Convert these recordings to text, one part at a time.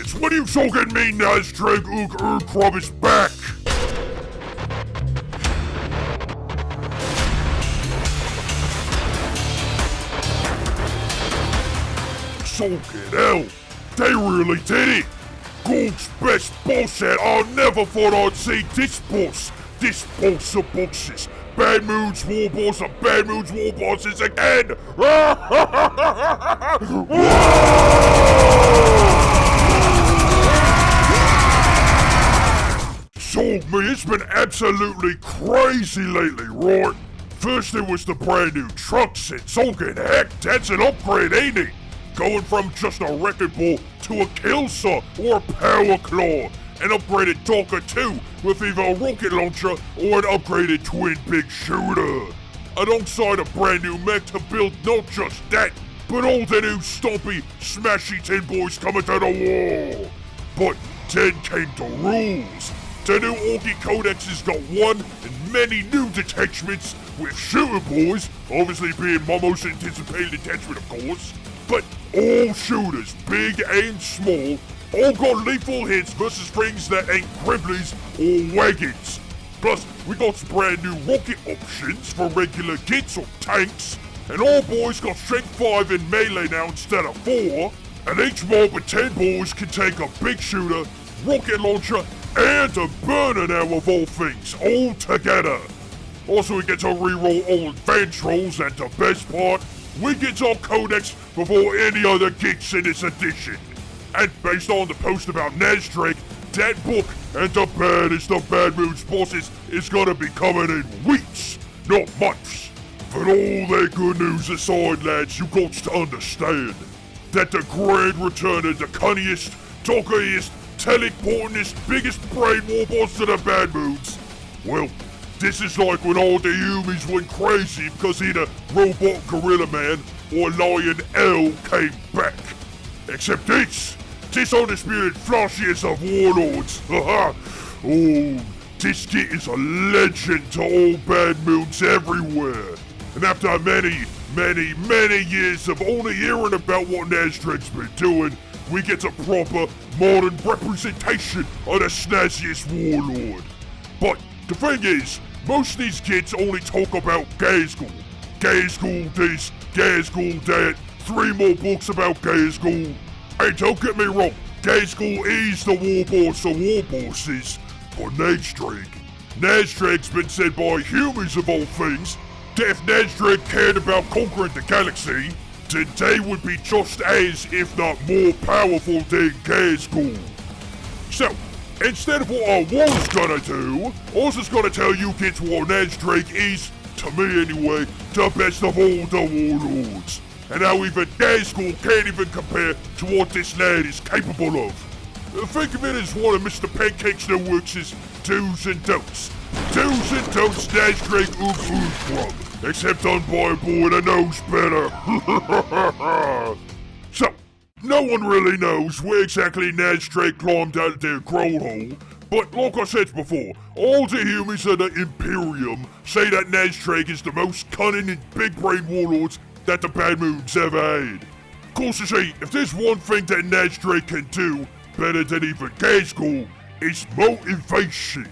boys, what are you talking me? Nazdreg Urdgrub is back! Zoggin Ell, they really did it! GOG's best boss set, I never thought I'd see this boss of bosses. Bad Moods War Boss and Bad Moods War Bosses again! So, me, it's been absolutely crazy lately, right? First it was the brand new truck set. Zoggin, heck, that's an upgrade, ain't it? Going from just a wrecking ball to a kill saw or a power claw. An upgraded Dakka 2 with either a rocket launcher or an upgraded twin big shooter. Alongside a brand new mech to build not just that, but all the new stompy, smashy tin boys coming to the wall. But then came the rules. The new Orky Codex has got one and many new detachments with shooter boys, obviously being my most anticipated detachment of course, but all shooters, big and small, all got lethal hits versus things that ain't Gribblies or wagons. Plus, we got some brand new rocket options for regular kits or tanks, and all boys got strength 5 in melee now instead of 4, and each mob with 10 boys can take a big shooter, rocket launcher, and a burner now of all things, all together. Also, we get to reroll all advanced rolls, and the best part, we get our Codex before any other geeks in this edition. And based on the post about Nazdreg, that book and the baddest of Bad Moods bosses is gonna be coming in weeks, not months. But all that good news aside, lads, you got to understand that the grand return of the cunniest, doggiest, teleportingest, biggest brain war boss to the Bad Moods. Well, this is like when all the humans went crazy because either Robot Gorilla Man or Lion L came back. Except this undisputed flashiest of warlords. Oh, this kid is a legend to all Bad Moods everywhere. And after many years of only hearing about what Nazdreg's been doing, we get a proper modern representation of the snazziest warlord. But the thing is, most of these kids only talk about Gaesgul. Gaesgul this, Gaesgul that, 3 more books about Gaesgul. Hey, don't get me wrong, Gaesgul is the war boss of war bosses, but Nazdreg's been said by humans of all things that if Nazdreg cared about conquering the galaxy, then they would be just as, if not more powerful than Gaesgul. So, instead of what I was gonna do, I was just gonna tell you kids what Nazdreg is, to me anyway, the best of all the warlords. And how even Gaesgul can't even compare to what this lad is capable of. Think of it as one of Mr. Pancake's Networks' do's and don'ts. Do's and don'ts Nazdreg Urdgrub, except done by a boy that knows better. So, no one really knows where exactly Nazdreg climbed out of their growth hole, but like I said before, all the humans of the Imperium say that Nazdreg is the most cunning and big brain warlords that the Bad Moods ever had. Of course, you see, if there's one thing that Nazdreg can do better than even Gaesgul, it's motivation.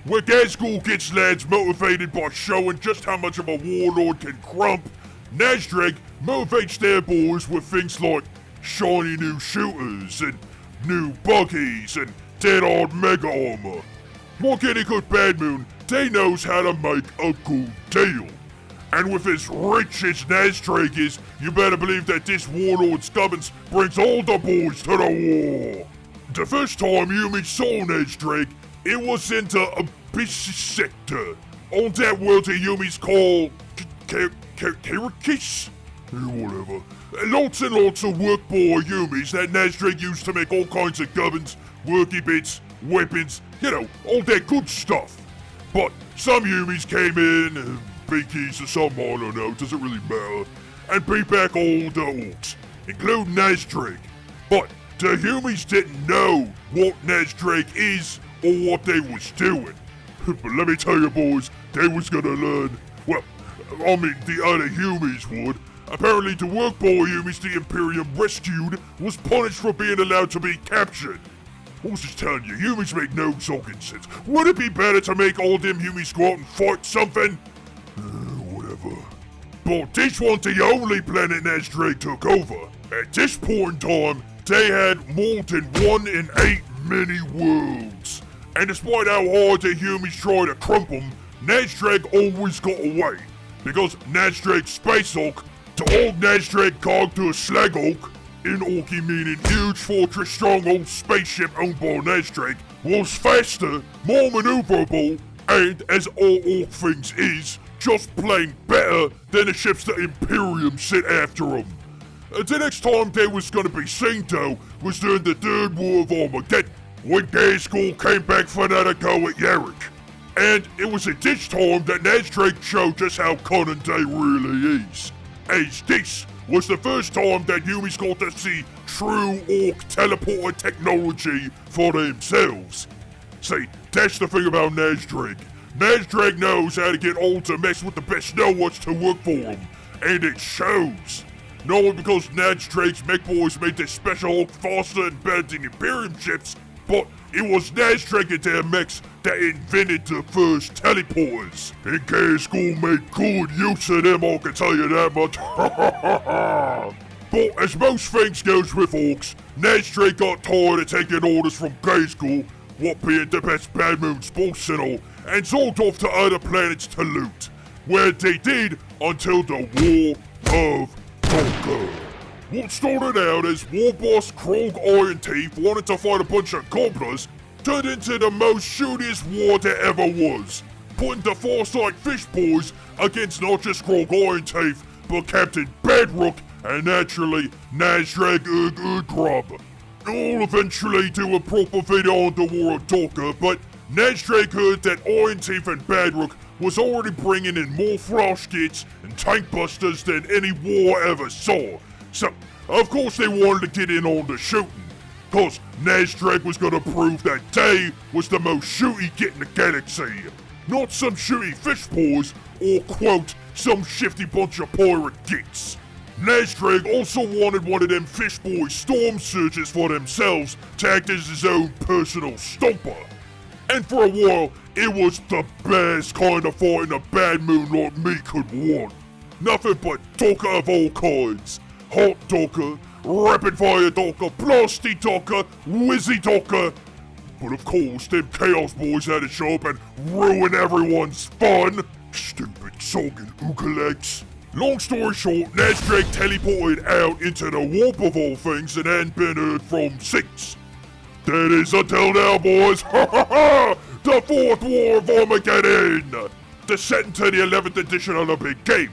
Where Gaesgul gets lads motivated by showing just how much of a warlord can grump, Nazdreg motivates their boys with things like shiny new shooters and new buggies and dead-hard mega armor. Like any good Bad Moon, they knows how to make a good deal. And with as rich as Nazdreg is, you better believe that this warlord Scubbins brings all the boys to the war. The first time humans saw Nazdreg, it was in the Abyss sector. On that world the humans call Karakis? Whatever. Lots and lots of work boy humans that Nazdreg used to make all kinds of gubbins, worky bits, weapons, you know, all that good stuff. But some humans came in, Beakies or some, I don't know, doesn't really matter, and beat back all the orks, including Nazdreg. But the humans didn't know what Nazdreg is or what they was doing. But let me tell you boys, they was gonna learn. Well, I mean the other humans would. Apparently the work boy humans the Imperium rescued was punished for being allowed to be captured. I was just telling you, humans make no fucking sense. Would it be better to make all them humans go out and fight something? Whatever. But this wasn't the only planet Nazdreg took over. At this point in time, they had more than 1 in 8 mini worlds. And despite how hard the humans tried to crump them, Nazdreg always got away. Because Nazdreg's space orc, the old Nazdreg cog to a slag orc, in Orky meaning huge fortress stronghold spaceship owned by Nazdreg, was faster, more maneuverable, and as all orc things is, just plain better than the ships the Imperium sent after them. The next time they was gonna be seen though was during the Third War of Armageddon, when Gaeskull came back for another go at Yarrick. And it was at this time that Nazdreg showed just how cunning they really is. As this was the first time that humans got to see true orc teleporter technology for themselves. See, that's the thing about Nazdreg. Nazdreg knows how to get all to mess with the best know-whats to work for him, and it shows. Not only because Nazdreg's mech boys made their special orc faster and better than Imperium ships, but it was Nazdreg and their mechs that invented the first teleporters. And Gaeskull made good use of them, I can tell you that much. But as most things goes with orcs, Nazdreg got tired of taking orders from Gaeskull, what being the best Bad Moon sports and all, and zogged off to other planets to loot, where they did until the War of ZOGGIN. What started out as War Boss Krog Iron Teeth wanted to fight a bunch of gobblers turned into the most shootiest war there ever was, putting the Farsight Fish Boys against not just Krog Iron Teeth, but Captain Bedrock and naturally Nazdreg Urdgrub. All eventually do a proper video on the War of ZOGGIN, but Nazdreg heard that Iron Teeth and Bedrock was already bringing in more flash kits and tank busters than any war ever saw. So, of course they wanted to get in on the shooting, cause Nazdreg was gonna prove that they was the most shooty git in the galaxy. Not some shooty fish boys, or quote, some shifty bunch of pirate gits. Nazdreg also wanted one of them fish boy storm surges for themselves to act as his own personal stomper. And for a while, it was the best kind of fighting a bad moon like me could want. Nothing but Dokka of all kinds. Hot Dokka, Rapid Fire Dokka, Blasty Dokka, Wizzy Dokka. But of course, them Chaos Boys had to show up and ruin everyone's fun. Stupid zoggin Ukalegs. Long story short, Nazdreg teleported out into the warp of all things and hadn't been heard from since. That is until now, boys. Ha ha ha! The 4th War of Armageddon! The setting to the 11th edition of the big game,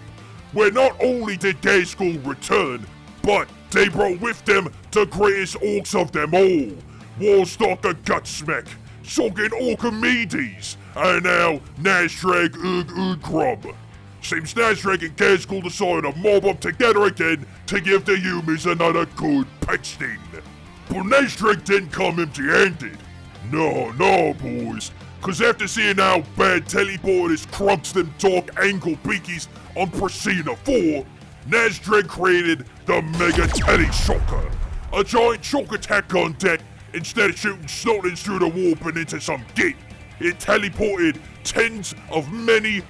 where not only did Gaeskull return, but they brought with them the greatest orcs of them all, Warstalker Gutsmack, Zoggin Orchimedes, and now Nazdreg Urdgrub. Seems Nazdreg and Gaeskull decided to mob up together again to give the humans another good pasting. But Nazdreg didn't come empty-handed. No, boys. Cause after seeing how bad teleporters crunks them dark angle beakies on Presina 4, Nazdreg created the Mega Tele Shocker, a giant shock attack gun that, instead of shooting snotlings through the warp and into some gate, it teleported tens of many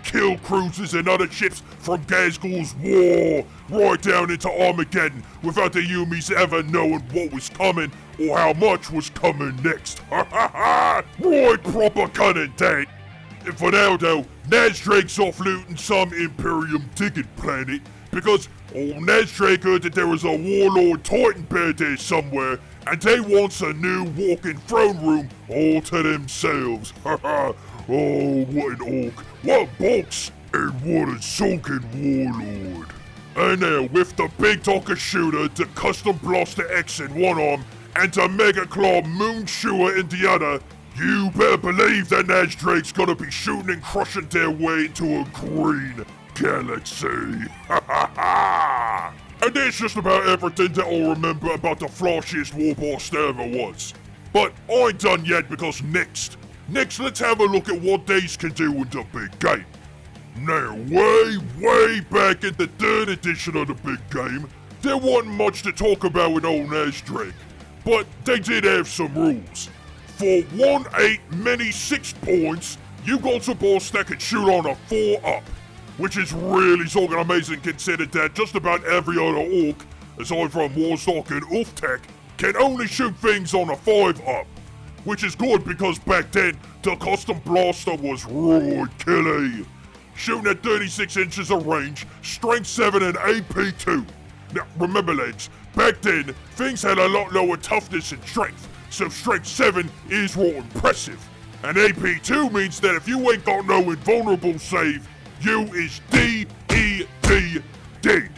kill cruisers and other ships from Gaeskull's war right down into Armageddon without the Yumis ever knowing what was coming or how much was coming next. Ha ha ha! Right proper cunning that. And for now though, Nazdreg's off looting some Imperium digging planet because old Nazdreg heard that there was a warlord Titan bear there somewhere and they wants a new walking throne room all to themselves. Ha ha! Oh, what an orc, what box, and what a zoggin warlord. And now, with the big Dokka shooter, the custom blaster X in one arm, and the Mega Claw Moon Chewer in the other, you better believe that Nazdreg's gonna be shooting and crushing their way into a green galaxy. Ha ha ha! And that's just about everything that I'll remember about the flashiest war boss there ever was. But I ain't done yet because next, let's have a look at what these can do in the big game. Now, way back in the 3rd edition of the big game, there wasn't much to talk about with old Nazdreg, but they did have some rules. For 1, 8, many 6 points, you got a boss that can shoot on a 4-up, which is really so amazing considering that just about every other orc, aside from Warzok and Ulftek, can only shoot things on a 5-up, which is good because back then, the custom blaster was really killy. Shooting at 36 inches of range, strength 7 and AP 2. Now remember lads, back then, things had a lot lower toughness and strength, so strength 7 is real impressive. And AP 2 means that if you ain't got no invulnerable save, you is D-E-D dead.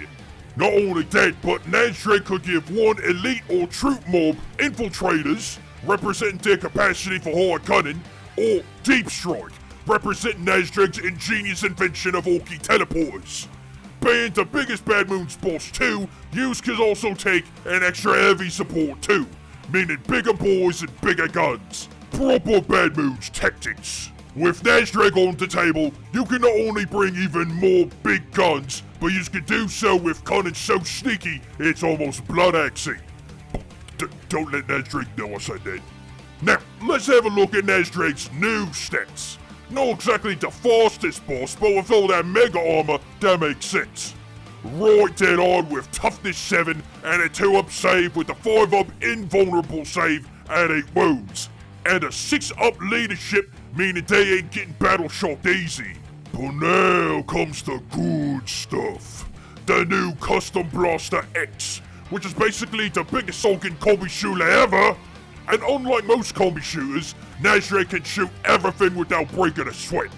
Not only that, but Nazdreg could give one elite or troop mob infiltrators, representing their capacity for hard cunning, or deep strike, representing Nazdreg's ingenious invention of orky teleporters. Being the biggest Bad Moon's boss too, you can also take an extra heavy support too, meaning bigger boys and bigger guns. Proper Bad Moon's tactics. With Nazdreg on the table, you can not only bring even more big guns, but you can do so with cunning so sneaky, it's almost blood-axing. Don't let Nazdreg know I said that. Now, let's have a look at Nazdreg's new stats. Not exactly the fastest boss, but with all that mega armor, that makes sense. Right dead on with toughness 7 and a 2-up save with a 5-up invulnerable save and 8 wounds. And a 6-up leadership, meaning they ain't getting battle shocked easy. But now comes the good stuff. The new Custom Blaster X, which is basically the biggest Zoggin combi shooter ever. And unlike most combi shooters, Nazdreg can shoot everything without breaking a sweat.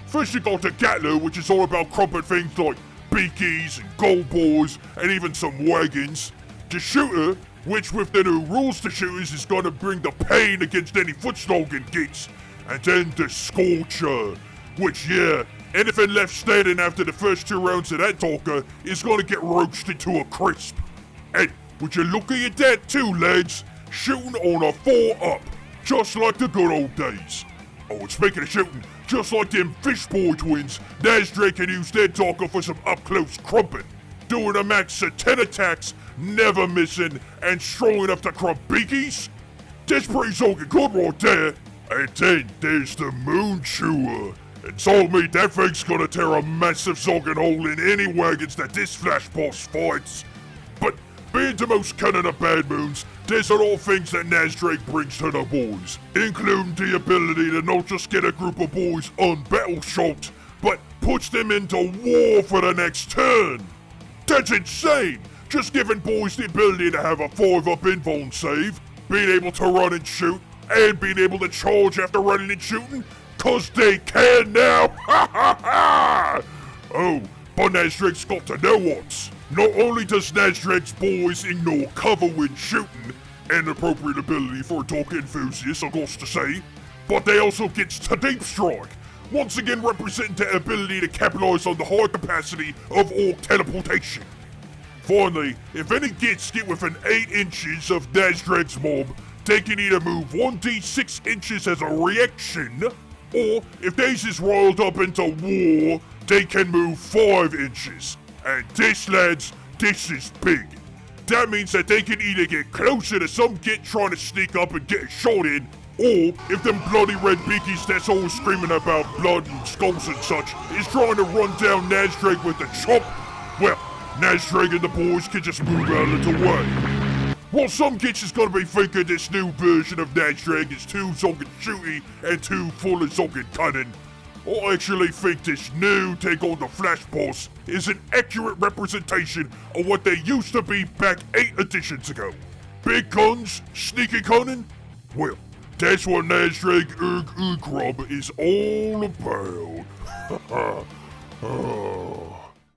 First you got the Gatler, which is all about crumping things like beakies and gold balls and even some wagons. The Shooter, which with the new rules to shooters is gonna bring the pain against any foot Zoggin gets. And then the Scorcher, which yeah, anything left standing after the first 2 rounds of that talker is gonna get roasted to a crisp. And would you looky at that too, lads? Shooting on a 4-up, just like the good old days. Oh, and speaking of shooting, just like them Fish Boy twins, Nazdreg can use their talker for some up-close crumping, doing a max of 10 attacks, never missing, and strong enough to crump beakies. That's pretty Zoggin good right there. And then there's the Moon Chewer. And so me, that thing's gonna tear a massive Zoggin hole in any wagons that this Flash boss fights. But being the most cunning of Bad Moons, there's a lot of things that Nazdreg brings to the boys, including the ability to not just get a group of boys unbattle shocked, but puts them into war for the next turn. That's insane! Just giving boys the ability to have a 5-up invuln save, being able to run and shoot, and being able to charge after running and shooting, cause they can now! Ha ha ha! Oh, but Nazdreg's got to know what's. Not only does Nazdreg's boys ignore cover when shooting, an appropriate ability for a talker enthusiast, I got to say, but they also gets to deep strike, once again representing the ability to capitalize on the high capacity of orc teleportation. Finally, if any gets get within 8 inches of Nazdreg's mob, they can either move 1d6 inches as a reaction, or if theirs is roiled up into war, they can move 5 inches. And this, lads, this is big. That means that they can either get closer to some git trying to sneak up and get a shot in, or if them bloody red beakies that's always screaming about blood and skulls and such is trying to run down Nazdreg with a chop, well, Nazdreg and the boys can just move out of the way. While some gits is gonna be thinking this new version of Nazdreg is too Zoggin shooty and too full of Zoggin cunning, I actually think this new take on the Flash boss is an accurate representation of what they used to be back 8 editions ago. Big guns, sneaky cunning? Well, that's what Nazdreg Urdgrub is all about.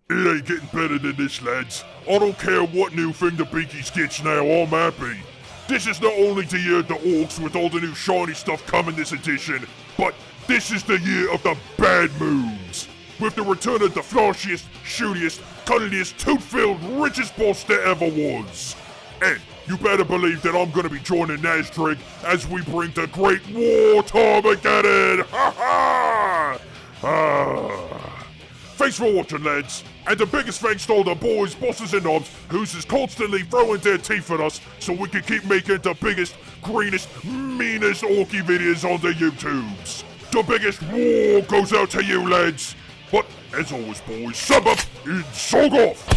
It ain't getting better than this, lads. I don't care what new thing the Beakies gets now, I'm happy. This is not only the year of the orcs with all the new shiny stuff coming this edition, but this is the year of the Bad Moons, with the return of the flashiest, shootiest, cunningest, tooth-filled, richest boss there ever was. And you better believe that I'm gonna be joining Nazdreg as we bring the Great War Armageddon! Ha ha! Thanks for watching, lads. And the biggest thanks to all the boys, bosses and knobs who's just constantly throwing their teeth at us so we can keep making the biggest, greenest, meanest orky videos on the YouTubes. The biggest war goes out to you, lads. But as always, boys, sub up and zog off.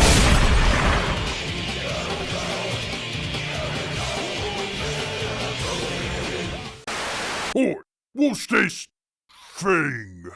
Oi, what's this thing?